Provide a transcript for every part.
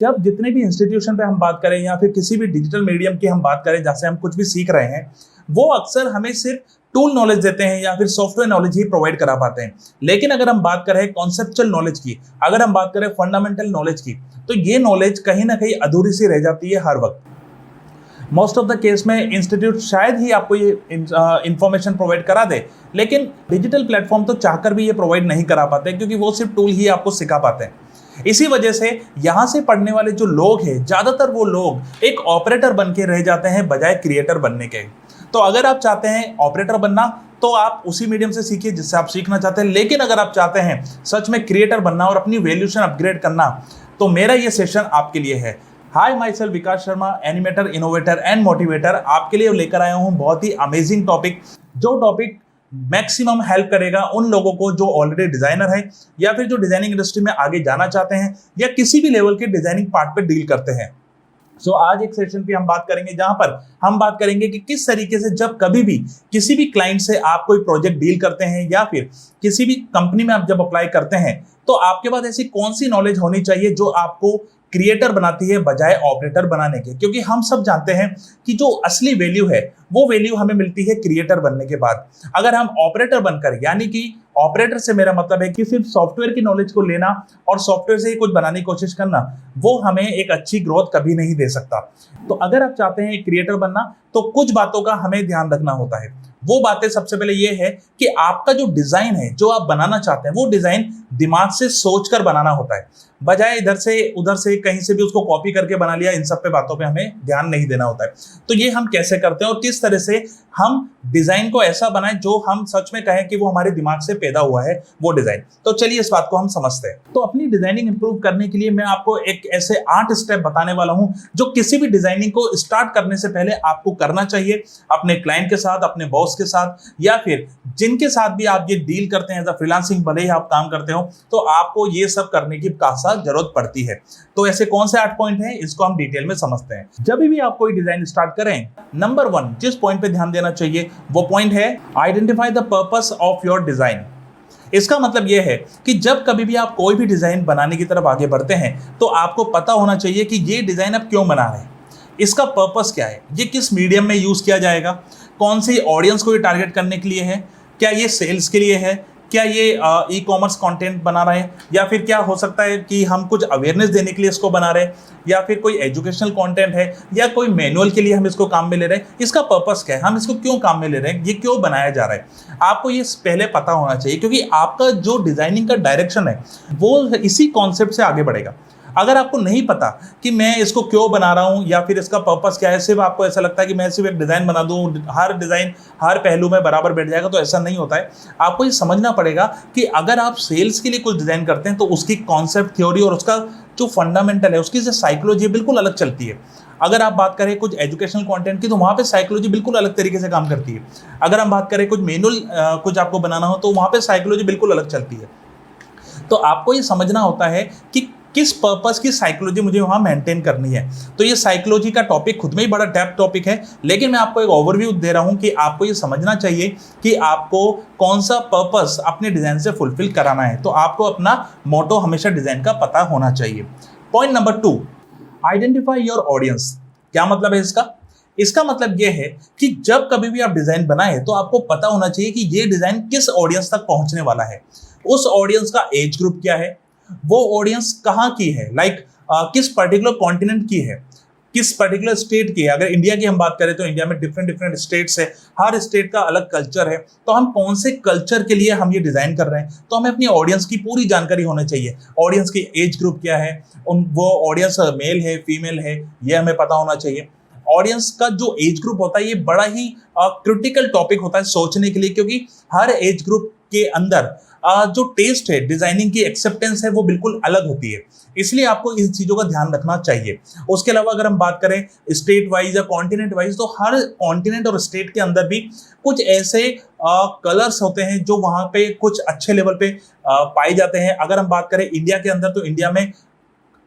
जब जितने भी इंस्टीट्यूशन पे हम बात करें या फिर किसी भी डिजिटल मीडियम की हम बात करें जैसे हम कुछ भी सीख रहे हैं, वो अक्सर हमें सिर्फ टूल नॉलेज देते हैं या फिर सॉफ्टवेयर नॉलेज ही प्रोवाइड करा पाते हैं। लेकिन अगर हम बात करें कॉन्सेप्चुअल नॉलेज की, अगर हम बात करें फंडामेंटल नॉलेज की, तो ये नॉलेज कहीं ना कहीं अधूरी सी रह जाती है हर वक्त। मोस्ट ऑफ द केस में इंस्टीट्यूट शायद ही आपको ये इंफॉर्मेशन प्रोवाइड करा दे, लेकिन डिजिटल प्लेटफॉर्म तो चाहकर भी ये प्रोवाइड नहीं करा पाते क्योंकि वो सिर्फ टूल ही आपको सिखा पाते हैं। इसी वजह से यहाँ से पढ़ने वाले जो लोग हैं, ज़्यादातर वो लोग एक ऑपरेटर बन के रह जाते हैं बजाय क्रिएटर बनने के। तो अगर आप चाहते हैं ऑपरेटर बनना, तो आप उसी मीडियम से सीखिए जिससे आप सीखना चाहते हैं। लेकिन अगर आप चाहते हैं सच में क्रिएटर बनना और अपनी वैल्यूशन अपग्रेड करना, तो मेरा ये सेशन आपके लिए है। Hi, myself Vikas Sharma, animator, innovator and motivator. आपके लिए लेकर आया हूँ बहुत ही अमेजिंग टॉपिक, जो टॉपिक मैक्सिमम हेल्प करेगा उन लोगों को जो ऑलरेडी डिजाइनर है या फिर जो डिजाइनिंग इंडस्ट्री में आगे जाना चाहते हैं या किसी भी लेवल के डिजाइनिंग पार्ट पे डील करते हैं। सो आज एक सेशन पे हम बात करेंगे जहां पर हम बात करेंगे कि किस तरीके से जब कभी भी किसी भी क्लाइंट से आप कोई प्रोजेक्ट डील करते हैं या फिर किसी भी कंपनी में आप जब अप्लाई करते हैं, तो आपके पास ऐसी कौन सी नॉलेज होनी चाहिए जो आपको क्रिएटर बनाती है बजाय ऑपरेटर बनाने के। क्योंकि हम सब जानते हैं कि जो असली वैल्यू है वो वैल्यू हमें मिलती है क्रिएटर बनने के बाद। अगर हम ऑपरेटर बनकर, यानी कि ऑपरेटर से मेरा मतलब है कि सिर्फ सॉफ्टवेयर की नॉलेज को लेना और सॉफ्टवेयर से ही कुछ बनाने की कोशिश करना, वो हमें एक अच्छी ग्रोथ कभी नहीं दे सकता। तो अगर आप चाहते हैं क्रिएटर बनना, तो कुछ बातों का हमें ध्यान रखना होता है। वो बातें सबसे पहले ये है कि आपका जो डिजाइन है, जो आप बनाना चाहते हैं, वो डिजाइन दिमाग से सोचकर बनाना होता है, बजाय इधर से उधर से कहीं से भी उसको कॉपी करके बना लिया। इन सब पे बातों पे हमें ध्यान नहीं देना होता है। तो ये हम कैसे करते हैं और किस तरह से हम डिजाइन को ऐसा बनाएं जो हम सच में कहें कि वो हमारे दिमाग से पैदा हुआ है वो डिजाइन। तो चलिए इस बात को हम समझते हैं। तो अपनी डिजाइनिंग इंप्रूव करने के लिए मैं आपको एक ऐसे 8 स्टेप बताने वाला हूं जो किसी भी डिजाइनिंग को स्टार्ट करने से पहले आपको करना चाहिए, अपने क्लाइंट के साथ, अपने बॉस के साथ, या फिर जिनके साथ भी आप ये डील करते हैं एज अ फ्रीलांसिंग, भले ही आप काम करते हो, तो आपको ये सब करने की खासा जरूरत पड़ती है। तो ऐसे कौन से 8 पॉइंट हैं, इसको हम डिटेल में समझते हैं। जब भी आप कोई डिजाइन स्टार्ट करें, नंबर 1 जिस पॉइंट पे ध्यान देना चाहिए वो पॉइंट है identify the purpose of your design. इसका मतलब यह है कि जब कभी भी आप कोई भी डिजाइन बनाने की तरफ आगे बढ़ते हैं, तो आपको पता होना चाहिए कि ये डिजाइन आप क्यों बना रहे हैं, इसका पर्पस क्या है, ये किस मीडियम में यूज किया जाएगा, कौन सी ऑडियंस को ये टारगेट करने के लिए है, क्या ये सेल्स के लिए है, क्या ये ई कॉमर्स कंटेंट बना रहे हैं, या फिर क्या हो सकता है कि हम कुछ अवेयरनेस देने के लिए इसको बना रहे हैं, या फिर कोई एजुकेशनल कंटेंट है, या कोई मैनुअल के लिए हम इसको काम में ले रहे हैं। इसका पर्पस क्या है, हम इसको क्यों काम में ले रहे हैं, ये क्यों बनाया जा रहा है, आपको ये पहले पता होना चाहिए। क्योंकि आपका जो डिजाइनिंग का डायरेक्शन है वो इसी कॉन्सेप्ट से आगे बढ़ेगा। अगर आपको नहीं पता कि मैं इसको क्यों बना रहा हूं या फिर इसका पर्पस क्या है, सिर्फ आपको ऐसा लगता है कि मैं सिर्फ एक डिज़ाइन बना दूं, हर डिज़ाइन हर पहलू में बराबर बैठ जाएगा, तो ऐसा नहीं होता है। आपको ये समझना पड़ेगा कि अगर आप सेल्स के लिए कुछ डिज़ाइन करते हैं तो उसकी कॉन्सेप्ट, थ्योरी और उसका जो फंडामेंटल है, उसकी जो साइकोलॉजी है, बिल्कुल अलग चलती है। अगर आप बात करें कुछ एजुकेशनल कंटेंट की, तो वहाँ पे साइकोलॉजी बिल्कुल अलग तरीके से काम करती है। अगर हम बात करें कुछ मैनुअल कुछ आपको बनाना हो, तो वहाँ पे साइकोलॉजी बिल्कुल अलग चलती है। तो आपको ये समझना होता है कि किस पर्पस की साइकोलॉजी मुझे वहाँ मेंटेन करनी है। तो ये साइकोलॉजी का टॉपिक खुद में ही बड़ा डेप्थ टॉपिक है, लेकिन मैं आपको एक ओवरव्यू दे रहा हूँ कि आपको ये समझना चाहिए कि आपको कौन सा पर्पस अपने डिज़ाइन से फुलफिल कराना है। तो आपको अपना मोटो हमेशा डिज़ाइन का पता होना चाहिए। Point number 2, identify your audience. क्या मतलब है इसका? इसका मतलब यह है कि जब कभी भी आप डिज़ाइन बनाए, तो आपको पता होना चाहिए कि ये डिज़ाइन किस ऑडियंस तक पहुँचने वाला है। उस ऑडियंस का एज ग्रुप क्या है, वो ऑडियंस कहाँ की है, किस पर्टिकुलर कॉन्टिनेंट की है, किस पर्टिकुलर स्टेट की है। अगर इंडिया की हम बात करें तो इंडिया में डिफरेंट स्टेट्स है, हर स्टेट का अलग कल्चर है। तो हम कौन से कल्चर के लिए हम ये डिज़ाइन कर रहे हैं, तो हमें अपनी ऑडियंस की पूरी जानकारी होनी चाहिए। ऑडियंस की एज ग्रुप क्या है, वो ऑडियंस मेल है फीमेल है, ये हमें पता होना चाहिए। ऑडियंस का जो एज ग्रुप होता है, ये बड़ा ही क्रिटिकल टॉपिक होता है सोचने के लिए, क्योंकि हर एज ग्रुप के अंदर जो टेस्ट है, डिजाइनिंग की एक्सेप्टेंस है, वो बिल्कुल अलग होती है। इसलिए आपको इन चीज़ों का ध्यान रखना चाहिए। उसके अलावा अगर हम बात करें स्टेट वाइज या कॉन्टिनेंट वाइज, तो हर कॉन्टिनेंट और स्टेट के अंदर भी कुछ ऐसे कलर्स होते हैं जो वहाँ पे कुछ अच्छे लेवल पे पाए जाते हैं। अगर हम बात करें इंडिया के अंदर, तो इंडिया में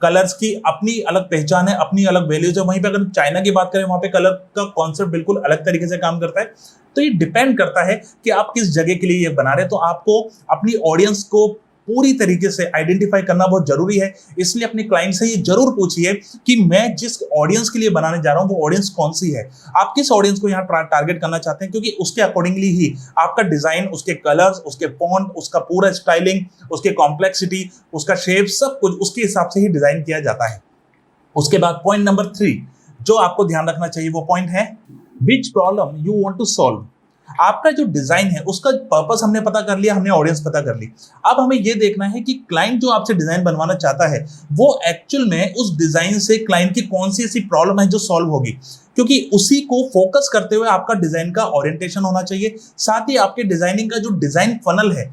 कलर्स की अपनी अलग पहचान है, अपनी अलग वैल्यूज है। वहीं पे अगर चाइना की बात करें, वहाँ पे कलर का कॉन्सेप्ट बिल्कुल अलग तरीके से काम करता है। तो ये डिपेंड करता है कि आप किस जगह के लिए ये बना रहे हैं। तो आपको अपनी ऑडियंस को पूरी तरीके से आइडेंटिफाई करना बहुत जरूरी है। इसलिए अपने क्लाइंट से ये जरूर पूछिए कि मैं जिस ऑडियंस के लिए बनाने जा रहा हूं वो ऑडियंस कौन सी है, आप किस ऑडियंस को यहाँ टारगेट करना चाहते हैं, क्योंकि उसके अकॉर्डिंगली ही आपका डिजाइन, उसके कलर्स, उसके फॉन्ट, उसका पूरा स्टाइलिंग, उसके कॉम्प्लेक्सिटी, उसका शेप, सब कुछ उसके हिसाब से ही डिजाइन किया जाता है। उसके बाद पॉइंट नंबर 3 जो आपको ध्यान रखना चाहिए वो पॉइंट है which problem you want to solve. आपका जो डिजाइन है उसका पर्पस हमने पता कर लिया, हमने ऑडियंस पता कर ली। अब हमें यह देखना है कि क्लाइंट जो आपसे डिजाइन बनवाना चाहता है वो एक्चुअल में उस डिजाइन से क्लाइंट की कौन सी ऐसी प्रॉब्लम है जो सॉल्व होगी, क्योंकि उसी को फोकस करते हुए आपका डिजाइन का ओरिएंटेशन होना चाहिए। साथ ही आपके डिजाइनिंग का जो डिजाइन फनल है,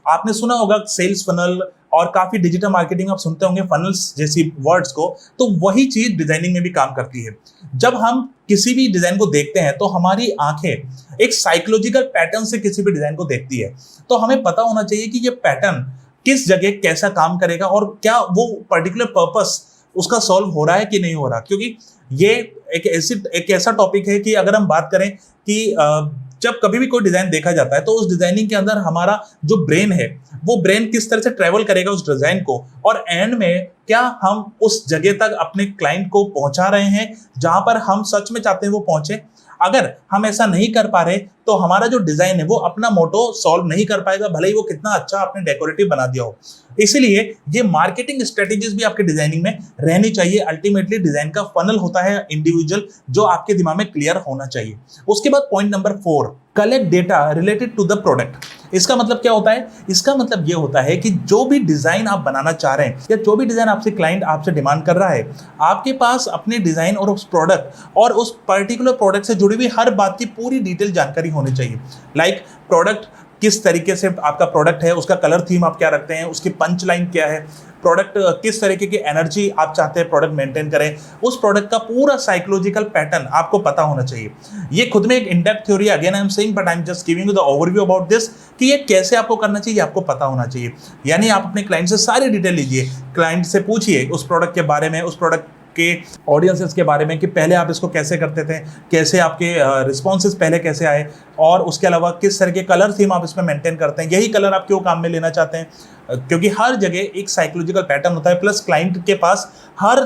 आपने सुना होगा सेल्स फनल और काफी डिजिटल मार्केटिंग आप सुनते होंगे फनल्स जैसी वर्ड्स को, तो वही चीज डिजाइनिंग में भी काम करती है। जब हम किसी भी डिजाइन को देखते हैं तो हमारी आंखें एक साइकोलॉजिकल पैटर्न से किसी भी डिजाइन को देखती है, तो हमें पता होना चाहिए कि ये पैटर्न किस जगह कैसा काम करेगा और क्या वो पर्टिकुलर पर्पस उसका सॉल्व हो रहा है कि नहीं हो रहा। क्योंकि ये एक ऐसा टॉपिक है कि अगर हम बात करें कि जब कभी भी कोई डिजाइन देखा जाता है तो उस डिजाइनिंग के अंदर हमारा जो ब्रेन है वो ब्रेन किस तरह से ट्रेवल करेगा उस डिजाइन को, और एंड में क्या हम उस जगह तक अपने क्लाइंट को पहुंचा रहे हैं जहां पर हम सच में चाहते हैं वो पहुंचे। अगर हम ऐसा नहीं कर पा रहे तो हमारा जो डिजाइन है वो अपना मोटो सॉल्व नहीं कर पाएगा, भले ही वो कितना अच्छा आपने डेकोरेटिव बना दिया हो। इसीलिए ये मार्केटिंग स्ट्रेटेजीज भी आपके डिजाइनिंग में रहनी चाहिए। अल्टीमेटली डिजाइन का फनल होता है इंडिविजुअल, जो आपके दिमाग में क्लियर होना चाहिए। उसके बाद point number 4, collect data related to the product. इसका मतलब क्या होता है? इसका मतलब ये होता है कि जो भी डिजाइन आप बनाना चाह रहे हैं या जो भी डिजाइन आपसे क्लाइंट आपसे डिमांड कर रहा है, आपके पास अपने डिजाइन और उस प्रोडक्ट और उस पर्टिकुलर प्रोडक्ट से जुड़ी हुई हर बात की पूरी डिटेल जानकारी होनी चाहिए। लाइक प्रोडक्ट किस तरीके से आपका प्रोडक्ट है, उसका कलर थीम आप क्या रखते हैं, उसकी पंच लाइन क्या है, प्रोडक्ट किस तरीके की एनर्जी आप चाहते हैं प्रोडक्ट मेंटेन करें, उस प्रोडक्ट का पूरा साइकोलॉजिकल पैटर्न आपको पता होना चाहिए। ये खुद में एक in depth theory, again I am saying but I am just giving you the overview about this, कि ये कैसे आपको करना चाहिए, आपको पता होना चाहिए। यानी आप अपने क्लाइंट से सारी डिटेल लीजिए, क्लाइंट से पूछिए उस प्रोडक्ट के बारे में, उस प्रोडक्ट के ऑडियंसेस के बारे में कि पहले आप इसको कैसे करते थे, कैसे आपके रिस्पॉन्सेज पहले कैसे आए, और उसके अलावा किस तरह के कलर थीम आप इसमें मेंटेन करते हैं, यही कलर आप क्यों काम में लेना चाहते हैं, क्योंकि हर जगह एक साइकोलॉजिकल पैटर्न होता है। प्लस क्लाइंट के पास हर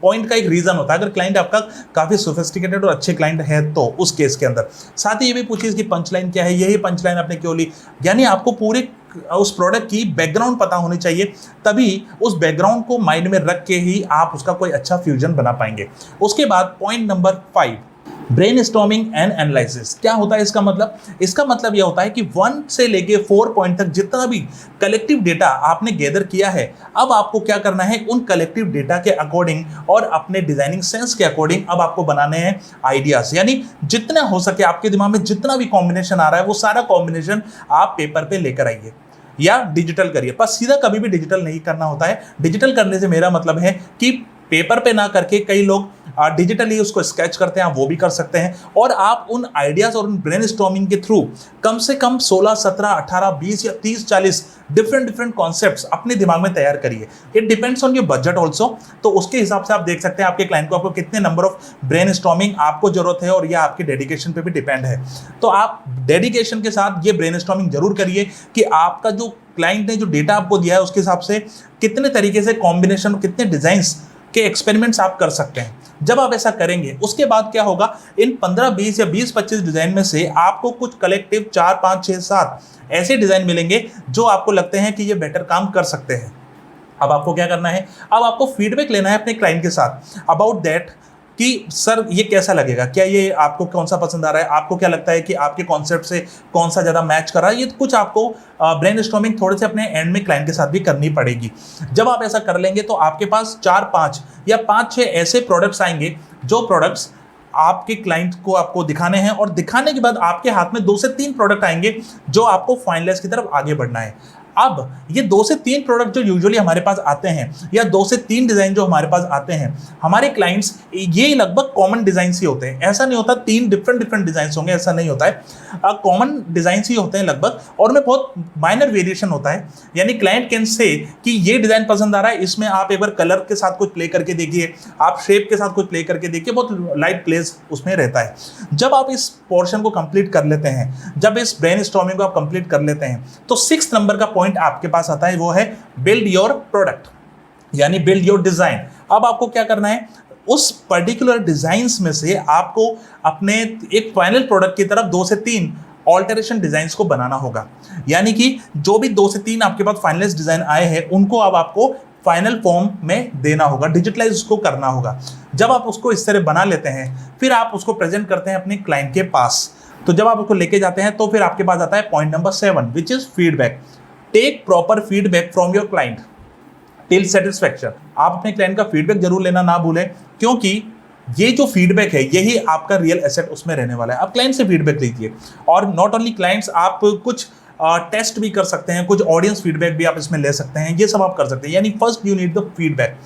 पॉइंट का एक रीजन होता है। अगर क्लाइंट आपका काफ़ी सोफिस्टिकेटेड और अच्छे क्लाइंट है तो उस केस के अंदर साथ ही ये भी पूछिए इसकी पंच लाइन क्या है, यही पंच लाइन आपने क्यों ली। यानी आपको पूरे उस प्रोडक्ट की बैकग्राउंड पता होनी चाहिए, तभी उस बैकग्राउंड को माइंड में रख के ही आप उसका कोई अच्छा फ्यूजन बना पाएंगे। उसके बाद point number 5, brainstorming and analysis. क्या होता है इसका मतलब? इसका मतलब यह होता है कि 1 से लेके 4 पॉइंट तक जितना भी कलेक्टिव डेटा आपने गैदर किया है, अब आपको क्या करना है, उन कलेक्टिव डेटा के अकॉर्डिंग और अपने डिजाइनिंग सेंस के अकॉर्डिंग अब आपको बनाने हैं आइडियाज। यानी जितना हो सके आपके दिमाग में जितना भी कॉम्बिनेशन आ रहा है वो सारा कॉम्बिनेशन आप पेपर पे लेकर आइए या डिजिटल करिए। पर सीधा कभी भी डिजिटल नहीं करना होता है। डिजिटल करने से मेरा मतलब है कि पेपर पे ना करके कई लोग डिजिटली उसको स्केच करते हैं, आप वो भी कर सकते हैं। और आप उन आइडियाज और उन ब्रेनस्टॉर्मिंग के थ्रू कम से कम 16, 17, 18, 20 या 30, 40 डिफरेंट कॉन्सेप्ट्स अपने दिमाग में तैयार करिए। It depends on your budget also, तो उसके हिसाब से आप देख सकते हैं आपके क्लाइंट को आपको कितने नंबर ऑफ ब्रेनस्टॉर्मिंग आपको जरूरत है, और यह आपके डेडिकेशन पे भी डिपेंड है। तो आप डेडिकेशन के साथ ये ब्रेनस्टॉर्मिंग जरूर करिए कि आपका जो क्लाइंट ने जो डेटा आपको दिया है उसके हिसाब से कितने तरीके से कॉम्बिनेशन, कितने डिजाइंस के एक्सपेरिमेंट्स आप कर सकते हैं। जब आप ऐसा करेंगे उसके बाद क्या होगा, इन 15, 20 या 20, 25 डिजाइन में से आपको कुछ कलेक्टिव 4, 5, 6, 7 ऐसे डिजाइन मिलेंगे जो आपको लगते हैं कि ये बेटर काम कर सकते हैं। अब आपको क्या करना है, अब आपको फीडबैक लेना है अपने क्लाइंट के साथ अबाउट दैट कि सर ये कैसा लगेगा, क्या ये आपको कौन सा पसंद आ रहा है, आपको क्या लगता है कि आपके कॉन्सेप्ट से कौन सा ज़्यादा मैच कर रहा है। ये कुछ आपको ब्रेनस्टॉर्मिंग थोड़े से अपने एंड में क्लाइंट के साथ भी करनी पड़ेगी। जब आप ऐसा कर लेंगे तो आपके पास 4, 5 या 5, 6 ऐसे प्रोडक्ट्स आएंगे जो प्रोडक्ट्स आपके क्लाइंट को आपको दिखाने हैं, और दिखाने के बाद आपके हाथ में 2 से 3 प्रोडक्ट आएंगे जो आपको फाइनलाइज की तरफ आगे बढ़ना है। अब ये 2 से 3 प्रोडक्ट जो यूजुअली हमारे पास आते हैं या 2 से 3 डिजाइन जो हमारे पास आते हैं, हमारे क्लाइंट्स ये लगभग कॉमन डिजाइन ही होते हैं। ऐसा नहीं होता 3 डिफरेंट डिजाइन होंगे, ऐसा नहीं होता है। कॉमन डिजाइन ही होते हैं लगभग, और उनमें बहुत माइनर वेरिएशन होता है। यानी क्लाइंट कैन से कि ये डिजाइन पसंद आ रहा है, इसमें आप एक बार कलर के साथ कुछ प्ले करके देखिए, आप शेप के साथ कुछ प्ले करके देखिए, बहुत लाइट प्लेस उसमें रहता है। जब आप इस पोर्शन को कंप्लीट कर लेते हैं, जब इस ब्रेनस्टॉर्मिंग को आप कंप्लीट कर लेते हैं, तो 6 नंबर का पॉइंट आपके पास आता है, वो है बिल्ड योर प्रोडक्ट, यानी बिल्ड योर डिजाइन। अब आपको क्या करना है, उस पर्टिकुलर डिजाइन्स में से आपको अपने एक फाइनल प्रोडक्ट की तरफ 2 से 3 ऑल्टरेशन डिजाइन्स को बनाना होगा। यानी कि जो भी 2 से 3 आपके पास फाइनलाइज डिजाइन आए हैं, उनको अब आपको फाइनल फॉर्म में देना होगा, डिजिटलाइज उसको करना होगा। जब आप उसको इस तरह बना लेते हैं, फिर आप उसको प्रेजेंट करते हैं अपने क्लाइंट के पास। तो जब आप उसको लेके जाते हैं, तो फिर आपके पास आता है point number 7, which is feedback. Take proper feedback from your client till satisfaction. आप अपने क्लाइंट का फीडबैक जरूर लेना ना भूलें, क्योंकि ये जो फीडबैक है, यही आपका रियल एसेट उसमें रहने वाला है। आप क्लाइंट से फीडबैक लीजिए, और नॉट ओनली क्लाइंट्स, आप कुछ टेस्ट भी कर सकते हैं, कुछ ऑडियंस फीडबैक भी आप इसमें ले सकते हैं, ये सब आप कर सकते हैं। यानी first you need the feedback.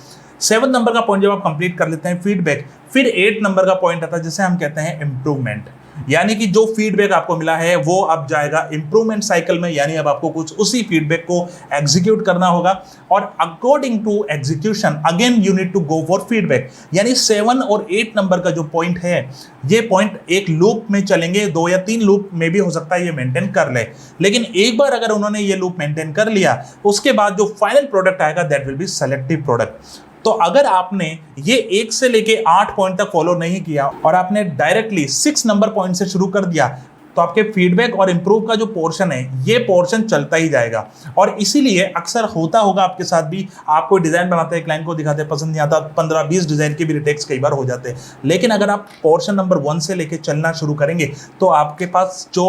7 number का पॉइंट जब आप कंप्लीट कर लेते हैं फीडबैक, फिर 8 नंबर का पॉइंट आता है जिसे हम कहते हैं इंप्रूवमेंट। यानी कि जो फीडबैक आपको मिला है वो अब जाएगा इंप्रूवमेंट साइकिल में, यानी अब आपको कुछ उसी फीडबैक को एग्जीक्यूट करना होगा, और according to execution again you need to go for feedback. यानी 7 और 8 नंबर का जो पॉइंट है, ये पॉइंट एक लूप में चलेंगे, 2 या 3 लूप में भी हो सकता है ये मेंटेन कर ले, लेकिन एक बार अगर उन्होंने ये लूप मेंटेन कर लिया, उसके बाद जो फाइनल प्रोडक्ट आएगा that will be selective product. तो अगर आपने ये 1 से लेके 8 पॉइंट तक फॉलो नहीं किया और आपने डायरेक्टली 6 नंबर पॉइंट से शुरू कर दिया, तो आपके फीडबैक और इंप्रूव का जो पोर्शन है, ये पोर्शन चलता ही जाएगा। और इसीलिए अक्सर होता होगा आपके साथ भी, आप कोई डिजाइन बनाते हैं, क्लाइंट को दिखाते हैं, पसंद नहीं आता, 15-20 डिजाइन के भी रिटेक्स कई बार हो जाते हैं। लेकिन अगर आप पोर्शन नंबर 1 से लेके चलना शुरू करेंगे, तो आपके पास जो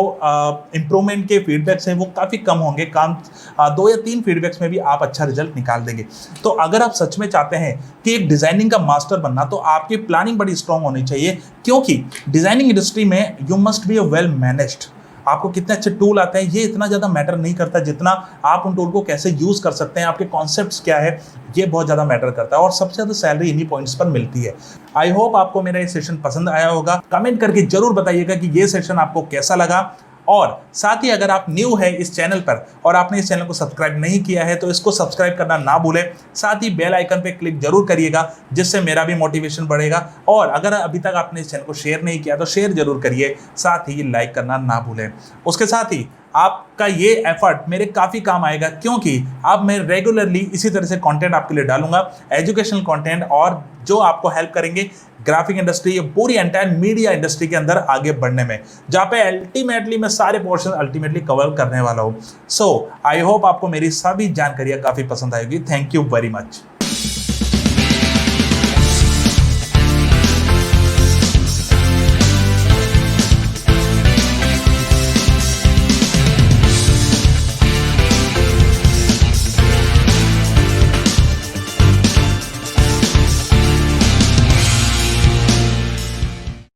इंप्रूवमेंट के फीडबैक्स हैं वो काफ़ी कम होंगे। 2 या 3 फीडबैक्स में भी आप अच्छा रिजल्ट निकाल देंगे। तो अगर आप सच में चाहते हैं कि एक डिजाइनिंग का मास्टर बनना, तो आपकी प्लानिंग बड़ी स्ट्रांग होनी चाहिए, क्योंकि डिजाइनिंग इंडस्ट्री में you must be a well managed. आपको कितने अच्छे टूल आते हैं, ये इतना ज़्यादा मैटर नहीं करता, जितना आप उन टूल को कैसे यूज़ कर सकते हैं, आपके कॉन्सेप्ट्स क्या है, ये बहुत ज़्यादा मैटर करता है। और सबसे ज़्यादा सैलरी इन्हीं पॉइंट्स पर मिलती है। आई होप आपको मेरा ये सेशन पसंद आया होगा। कमेंट करके जरूर बताइएगा कि ये सेशन आपको कैसा लगा। और साथ ही अगर आप न्यू है इस चैनल पर और आपने इस चैनल को सब्सक्राइब नहीं किया है, तो इसको सब्सक्राइब करना ना भूलें। साथ ही बेल आइकन पे क्लिक जरूर करिएगा, जिससे मेरा भी मोटिवेशन बढ़ेगा। और अगर अभी तक आपने इस चैनल को शेयर नहीं किया, तो शेयर जरूर करिए, साथ ही लाइक करना ना भूलें। उसके साथ ही आपका ये एफर्ट मेरे काफ़ी काम आएगा, क्योंकि अब मैं रेगुलरली इसी तरह से कंटेंट आपके लिए डालूंगा, एजुकेशनल कंटेंट, और जो आपको हेल्प करेंगे ग्राफिक इंडस्ट्री, ये पूरी एंटायर मीडिया इंडस्ट्री के अंदर आगे बढ़ने में, जहाँ पे अल्टीमेटली मैं सारे पोर्शन अल्टीमेटली कवर करने वाला हूँ। सो आई होप आपको मेरी सभी जानकारियाँ काफ़ी पसंद आएगी। Thank you very much.